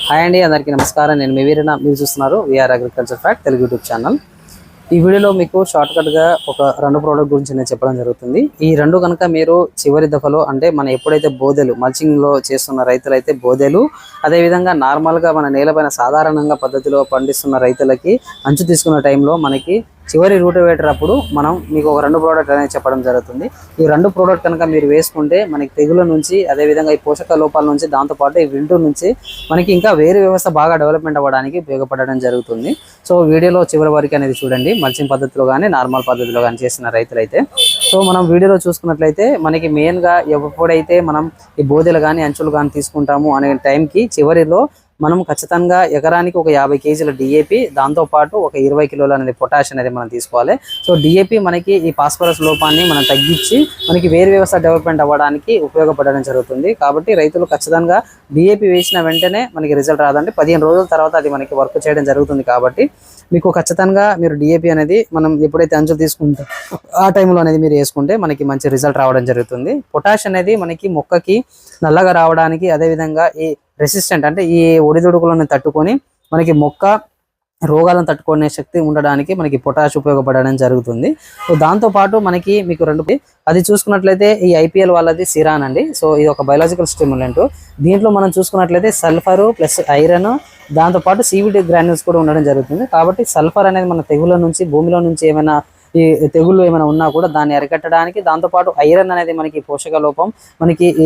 Hi అండి, అందరికీ నమస్కారం. నేను మీ వీరన్న. మీరు చూస్తున్నారు VR agriculture fact Telugu YouTube channel. ఈ వీడియోలో మీకు షార్ట్కట్గా ఒక రెండు ప్రోడక్ట్ గురించి నేను చెప్పడం జరుగుతుంది. ఈ రెండు కనుక మీరు చివరి దఫలో అంటే మనం ఎప్పుడైతే బోదెలు మల్చింగ్లో చేస్తున్న రైతులైతే బోదెలు, అదేవిధంగా నార్మల్గా మన నేలపైన సాధారణంగా పద్ధతిలో పండిస్తున్న రైతులకి అంచు తీసుకున్న టైంలో మనకి చివరి రూటివేటర్ అప్పుడు మనం మీకు ఒక రెండు ప్రోడక్ట్ అనేది చెప్పడం జరుగుతుంది. ఈ రెండు ప్రోడక్ట్ కనుక మీరు వేసుకుంటే మనకి తెగుల నుంచి, అదేవిధంగా ఈ పోషక లోపాల నుంచి, దాంతోపాటు ఈ వింటూ నుంచి మనకి ఇంకా వేరే వ్యవస్థ బాగా డెవలప్మెంట్ అవ్వడానికి ఉపయోగపడడం జరుగుతుంది. సో వీడియోలో చివరి వరకు అనేది చూడండి. మల్చింగ్ పద్ధతిలో కానీ నార్మల్ పద్ధతిలో కానీ చేసిన రైతులైతే సో మనం వీడియోలో చూసుకున్నట్లయితే మనకి మెయిన్గా ఎప్పుడైతే మనం ఈ బోదెలు కానీ అంచులు కానీ తీసుకుంటాము అనే టైంకి చివరిలో మనం ఖచ్చితంగా ఎకరానికి ఒక 50 కేజీల డిఏపి, దాంతోపాటు ఒక 20 కిలోల అనేది పొటాష్ అనేది మనం తీసుకోవాలి. సో డిఏపి మనకి ఈ ఫాస్ఫరస్ లోపాన్ని మనం తగ్గించి మనకి వేరు వ్యవస్థ డెవలప్మెంట్ అవ్వడానికి ఉపయోగపడడం జరుగుతుంది. కాబట్టి రైతులు ఖచ్చితంగా డిఏపి వేసిన వెంటనే మనకి రిజల్ట్ రాదండి, 15 రోజుల తర్వాత అది మనకి వర్క్ చేయడం జరుగుతుంది. కాబట్టి మీకు ఖచ్చితంగా మీరు డిఏపి అనేది మనం ఎప్పుడైతే అంచులు తీసుకుంటాం ఆ టైంలో అనేది మీరు వేసుకుంటే మనకి మంచి రిజల్ట్ రావడం జరుగుతుంది. పొటాష్ అనేది మనకి మొక్కకి నల్లగా రావడానికి, అదేవిధంగా ఈ రెసిస్టెంట్ అంటే ఈ ఒడిదుడుకులను తట్టుకొని మనకి మొక్క రోగాలను తట్టుకునే శక్తి ఉండడానికి మనకి పొటాష్ ఉపయోగపడడం జరుగుతుంది. సో దాంతోపాటు మనకి మీకు అది చూసుకున్నట్లయితే ఈ ఐపీఎల్ వాళ్ళది సిరాన్ అండి. సో ఇది ఒక బయలాజికల్ స్టిమ్యులెంట్. దీంట్లో మనం చూసుకున్నట్లయితే సల్ఫర్ ప్లస్ ఐరన్, దాంతోపాటు సివిడి గ్రాన్యూల్స్ కూడా ఉండడం జరుగుతుంది. కాబట్టి సల్ఫర్ అనేది మన తెగుల నుంచి, భూమిలో నుంచి ఏమైనా ఈ తెగుళ్ళు ఏమైనా ఉన్నా కూడా దాన్ని అరికట్టడానికి, దాంతోపాటు ఐరన్ అనేది మనకి పోషక లోపం, మనకి ఈ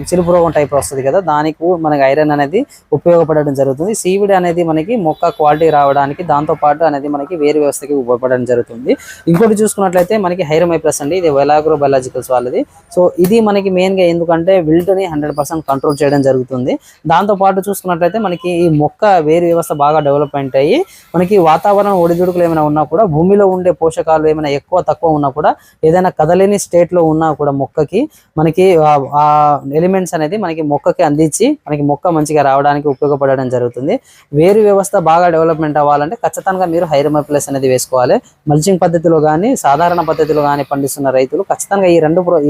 చిలుపు రోగం టైప్ వస్తుంది కదా, దానికి మనకి ఐరన్ అనేది ఉపయోగపడడం జరుగుతుంది. సీవిడ్ అనేది మనకి మొక్క క్వాలిటీ రావడానికి, దాంతోపాటు అనేది మనకి వేరు వ్యవస్థకి ఉపయోగపడడం జరుగుతుంది. ఇంకోటి చూసుకున్నట్లయితే మనకి హైరోమైప్లస్ అండి, ఇది వెలాగ్రో బయలాజికల్స్ వాళ్ళది. సో ఇది మనకి మెయిన్గా ఎందుకంటే విల్ట్ని 100% కంట్రోల్ చేయడం జరుగుతుంది. దాంతోపాటు చూసుకున్నట్లయితే మనకి ఈ మొక్క వేరు వ్యవస్థ బాగా డెవలప్మెంట్ అయ్యి మనకి వాతావరణం ఒడిదుడుకులు ఏమైనా ఉన్నా కూడా, భూమిలో ఉండే పోషకాలు ఏమైనా ఎక్కువ తక్కువ ఉన్నా కూడా, ఏదైనా కదలేని స్టేట్ లో ఉన్నా కూడా మొక్కకి మనకి ఆ ఎలిమెంట్స్ అనేది మనకి మొక్కకి అందించి మనకి మొక్క మంచిగా రావడానికి ఉపయోగపడడం జరుగుతుంది. వేరు వ్యవస్థ బాగా డెవలప్మెంట్ అవ్వాలంటే ఖచ్చితంగా మీరు హైరోమైప్లస్ అనేది వేసుకోవాలి. మల్చింగ్ పద్ధతిలో కానీ సాధారణ పద్ధతిలో కానీ పండిస్తున్న రైతులు ఖచ్చితంగా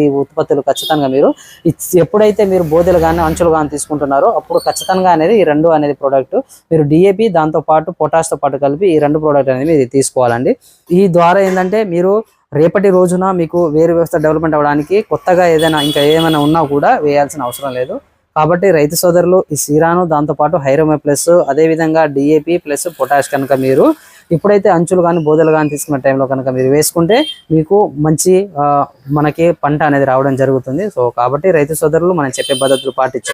ఈ ఉత్పత్తులు ఖచ్చితంగా మీరు ఎప్పుడైతే మీరు బోదెలు కానీ అంచులు కానీ తీసుకుంటున్నారో అప్పుడు ఖచ్చితంగా అనేది ఈ రెండు అనేది ప్రోడక్ట్ మీరు డిఏపి దాంతో పాటు పొటాష్ తో పాటు కలిపి ఈ రెండు ప్రోడక్ట్ అనేది మీరు తీసుకోవాలండి. ఈ ద్వారా ఏంటంటే మీరు రేపటి రోజున మీకు వేరు వ్యవస్థ డెవలప్మెంట్ అవ్వడానికి కొత్తగా ఏమైనా ఉన్నా కూడా వేయాల్సిన అవసరం లేదు. కాబట్టి రైతు సోదరులు ఈ సిరాను, దాంతోపాటు హైరోమైప్లస్, అదేవిధంగా డిఏపి ప్లస్ పొటాష్ కనుక మీరు ఇప్పుడైతే అంచులు కానీ బోదెలు కానీ తీసుకున్న టైంలో కనుక మీరు వేసుకుంటే మీకు మంచి మనకి పంట అనేది రావడం జరుగుతుంది. సో కాబట్టి రైతు సోదరులు మనం చెప్పే పద్ధతులు పాటించారు.